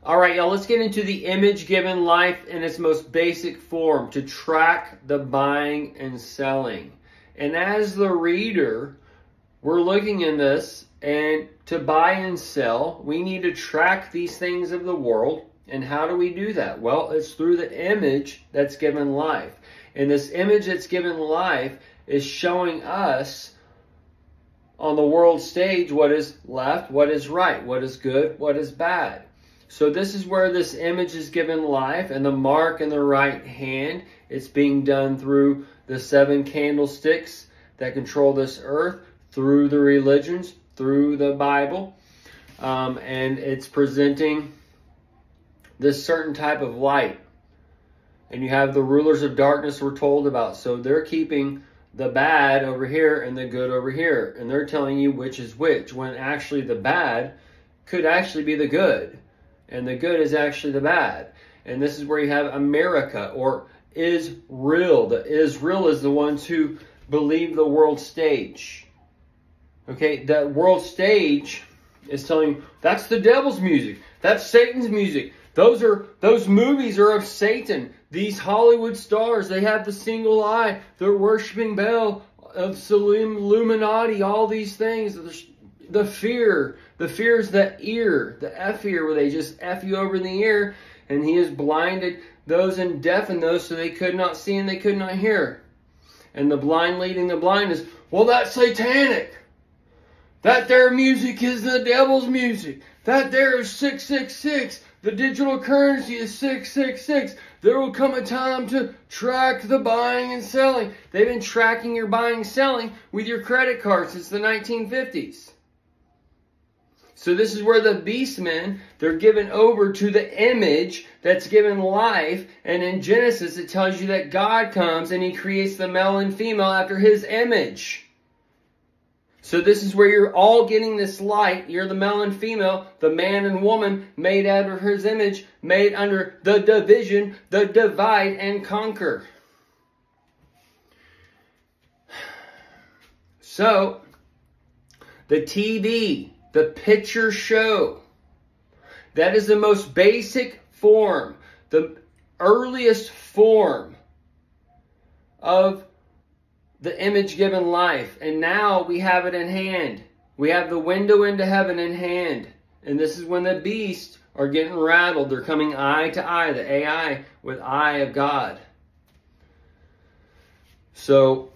All right, y'all, let's get into the image given life in its most basic form, to track the buying and selling. And as the reader, we're looking in this, and to buy and sell, we need to track these things of the world. And how do we do that? Well, it's through the image that's given life. And this image that's given life is showing us on the world stage what is left, what is right, what is good, what is bad. So this is where this image is given life, and the mark in the right hand. It's being done through the 7 candlesticks that control this earth, through the religions, through the Bible. And it's presenting this certain type of light. And you have the rulers of darkness we're told about. So they're keeping the bad over here and the good over here. And they're telling you which is which, when actually the bad could actually be the good. And the good is actually the bad. And this is where you have America, or Israel. The Israel is the ones who believe the world stage. Okay, that world stage is telling you that's the devil's music. That's Satan's music. Those movies are of Satan. These Hollywood stars, they have the single eye. They're worshiping Baal, of Salim, Illuminati, all these things. The fear is the ear, the F ear, where they just F you over the ear, and he has blinded those and deafened those so they could not see and they could not hear. And the blind leading the blind is, well, that's satanic. That there music is the devil's music. That there is 666. The digital currency is 666. There will come a time to track the buying and selling. They've been tracking your buying and selling with your credit card since the 1950s. So this is where the beastmen, they're given over to the image that's given life. And in Genesis, it tells you that God comes and he creates the male and female after his image. So this is where you're all getting this light. You're the male and female, the man and woman made out of his image, made under the division, the divide and conquer. So, the TV, the picture show, that is the most basic form, the earliest form of the image given life. And now we have it in hand. We have the window into heaven in hand. And this is when the beasts are getting rattled. They're coming eye to eye, the AI with eye of God. So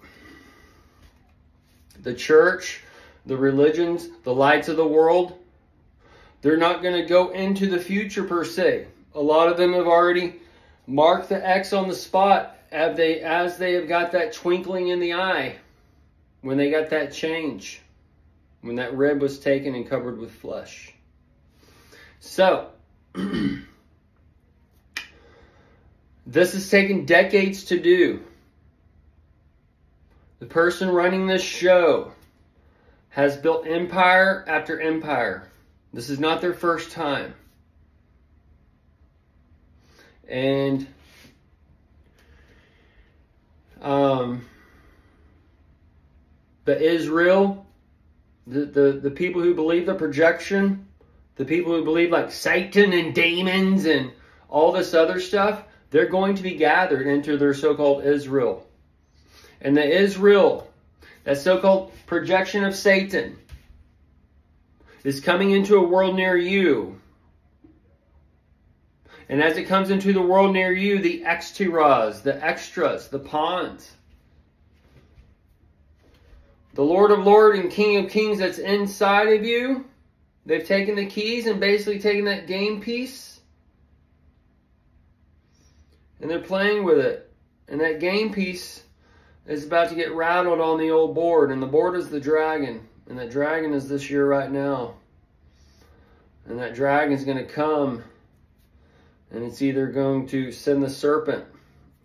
the church, the religions, the lights of the world, they're not going to go into the future per se. A lot of them have already marked the X on the spot as they have got that twinkling in the eye, when they got that change, when that rib was taken and covered with flesh. So, this has taken decades to do. The person running this show has built empire after empire. This is not their first time. And the Israel, the people who believe the projection, the people who believe like Satan and demons and all this other stuff, they're going to be gathered into their so-called Israel. And the Israel, that so-called projection of Satan, is coming into a world near you. And as it comes into the world near you, the extras, the extras, the pawns, the Lord of Lords and King of Kings that's inside of you, they've taken the keys and basically taken that game piece, and they're playing with it. And that game piece is about to get rattled on the old board. And the board is the dragon. And that dragon is this year right now. And that dragon is going to come. And it's either going to send the serpent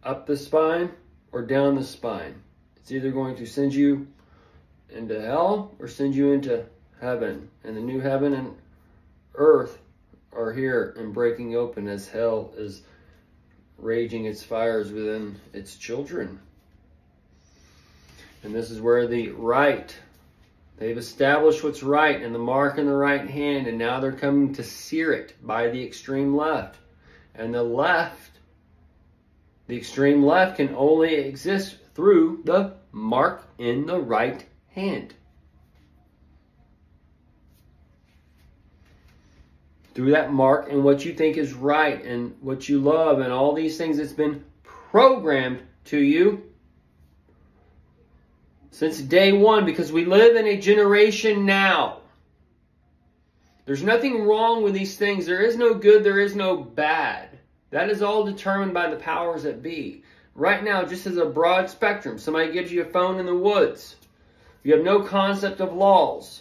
up the spine or down the spine. It's either going to send you into hell or send you into heaven. And the new heaven and earth are here and breaking open as hell is raging its fires within its children. And this is where the right They've established what's right and the mark in the right hand, and now they're coming to sear it by the extreme left. And the extreme left can only exist through the mark in the right hand. Through that mark and what you think is right and what you love and all these things that's been programmed to you since day one, because we live in a generation now. There's nothing wrong with these things. There is no good, there is no bad. That is all determined by the powers that be. Right now, just as a broad spectrum, somebody gives you a phone in the woods. You have no concept of laws.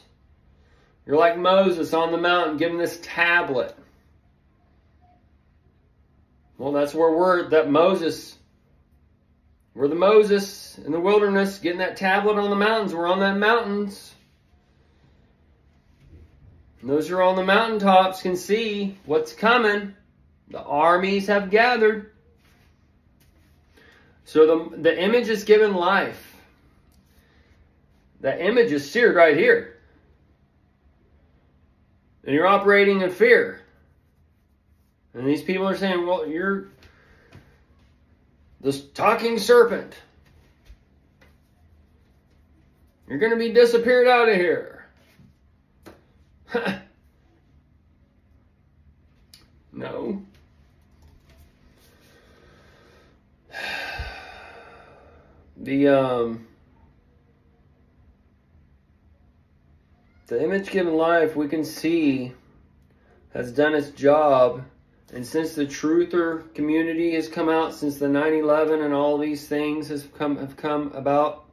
You're like Moses on the mountain given this tablet. Well, that's where we're the Moses in the wilderness getting that tablet on the mountains. We're on that mountains. And those who are on the mountaintops can see what's coming. The armies have gathered. So the image is given life. That image is seared right here. And you're operating in fear. And these people are saying, well, you're this talking serpent. You're going to be disappeared out of here. No. The image given life, we can see, has done its job. And since the truther community has come out, since the 9/11 and all these things have come about,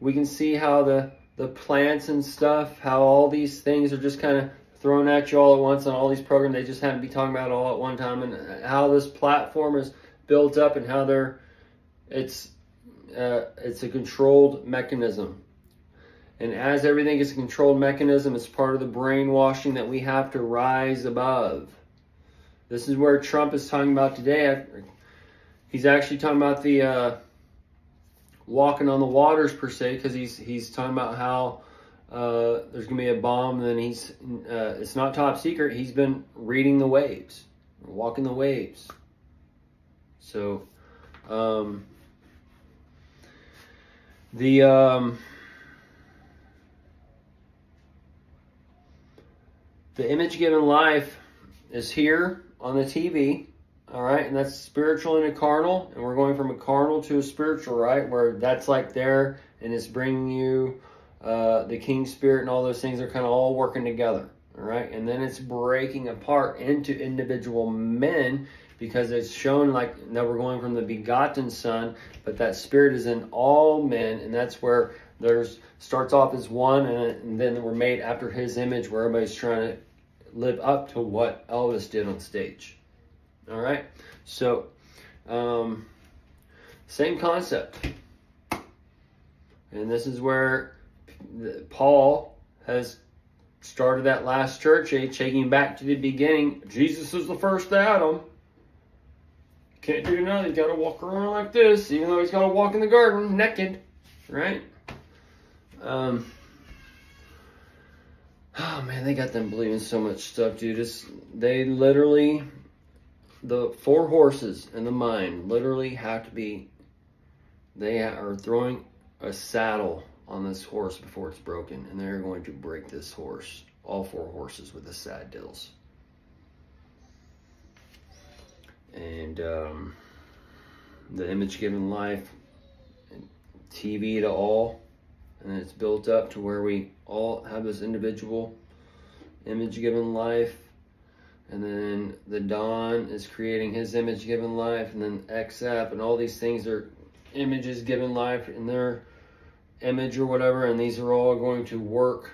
we can see how the plants and stuff, how all these things are just kind of thrown at you all at once on all these programs. They just happen to be talking about it all at one time, and how this platform is built up and how it's a controlled mechanism. And as everything is a controlled mechanism, it's part of the brainwashing that we have to rise above. This is where Trump is talking about today. He's actually talking about the walking on the waters per se, because he's talking about how there's going to be a bomb, and then it's not top secret. He's been reading the waves, walking the waves. So the image given life is here on the TV, all right? And that's spiritual and a carnal, and we're going from a carnal to a spiritual, right? Where that's like there, and it's bringing you the King Spirit, and all those things are kind of all working together, all right? And then it's breaking apart into individual men, because it's shown like that we're going from the begotten Son, but that Spirit is in all men, and that's where starts off as one, and then we're made after His image, where everybody's trying to live up to what Elvis did on stage. All right, so same concept, and this is where Paul has started that last church age, taking back to the beginning. Jesus is the first Adam. Can't do nothing. He's got to walk around like this, even though he's got to walk in the garden naked, right? Oh man, they got them believing so much stuff, dude. They literally, the four horses in the mind literally have to be, they are throwing a saddle on this horse before it's broken, and they're going to break this horse, all four horses, with the sad dills. And the image given life, TV to all, and it's built up to where we all have this individual image given life, and then the Don is creating his image given life, and then XXX and all these things are images given life in their image or whatever, and these are all going to work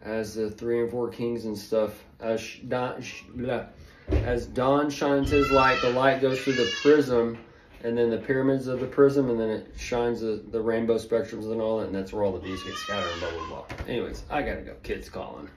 as the 3 and 4 kings and stuff. As Don shines his light, the light goes through the prism, and then the pyramids of the prism, and then it shines the rainbow spectrums and all that, and that's where all the bees get scattered and blah, blah, blah. Anyways, I gotta go. Kids calling.